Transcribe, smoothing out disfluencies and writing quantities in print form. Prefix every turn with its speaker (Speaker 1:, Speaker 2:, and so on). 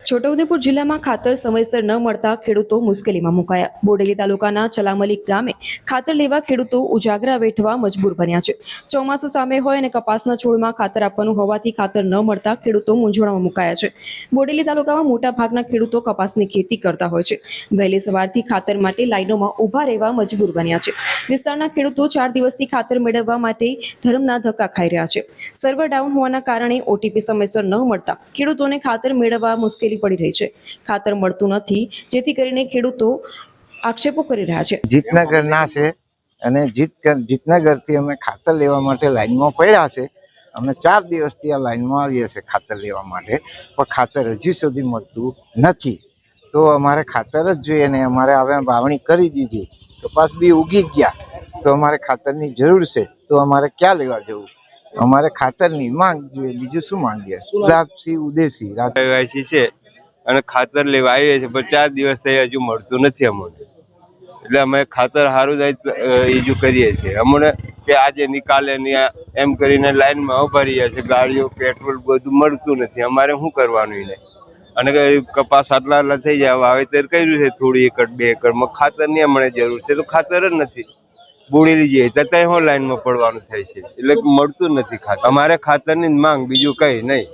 Speaker 1: છોટાઉદેપુર જિલ્લામાં ખાતર સમયસર ન મળતા ખેડૂતો મુશ્કેલીમાં મુકાયા. બોડેલી તાલુકાના ચલામલી ગામે ખાતર લેવા ખેડૂતો ઉજાગરા વેઠવા મજબૂર બન્યા છે. ચોમાસું સામે હોય અને કપાસના છોડમાં ખાતર આપવાનું હોવાથી ખાતર ન મળતા ખેડૂતો મૂંઝવણમાં મુકાયા છે. બોડેલી તાલુકામાં મોટા ભાગના ખેડૂતો કપાસની ખેતી કરતા હોય છે. વહેલી સવારથી ખાતર માટે લાઈનોમાં ઊભા રહેવા મજબૂર બન્યા છે. વિસ્તારના ખેડૂતો 4 દિવસથી ખાતર મેળવવા માટે ધર્મના ધક્કા ખાઈ રહ્યા છે. સર્વર ડાઉન હોવાના કારણે ઓટીપી સમયસર ન મળતા ખેડૂતોને ખાતર મેળવવા મુશ્કેલી પડી રહી છે. ખાતર મળતું નથી, જેથી કરીને ખેડૂતો આક્ષેપો કરી રહ્યા છે.
Speaker 2: જીતનગરના છે અને જીતનગરથી અમે ખાતર લેવા માટે લાઈનમાં પડ્યા છે. અમે 4 દિવસથી આ લાઈનમાં આવીએ છીએ ખાતર લેવા માટે, પણ ખાતર હજી સુધી મળતું નથી. તો અમારે ખાતર જ જોઈએ ને અમારે હવે વાવણી કરી દીધી, કપાસ બી ઉગી ગયા, તો અમારે ખાતરની જરૂર છે. તો અમારે ક્યાં લેવા જવું? અમારે ખાતરની માંગ જોઈએ, બીજું શું માંગીએ? ગુલાબસિંહ ઉદેશી
Speaker 3: રાજવાસી છે અને ખાતર લેવા આવીએ છીએ, પણ 4 દિવસ થઈ હજુ મળતું નથી અમને. એટલે અમે ખાતર સારું ઈજુ કરીએ છીએ. અમને કે આજે નિકાલે એમ કરીને લાઈનમાં ઉભા રહ્યા છે. ગાડીઓ પેટ્રોલ બધું મળતું નથી. અમારે શું કરવાનું એને? અને કપાસ આટલા થઈ જાય, વાવેતર કર્યું છે થોડી એકર 2 એકરમાં, ખાતરની અમને જરૂર છે તો ખાતર જ નથી. બોડેલી જઈએ છતાંય હું લાઈનમાં પડવાનું થાય છે, એટલે મળતું નથી ખાતર. અમારે ખાતરની માંગ, બીજું કંઈ નહીં.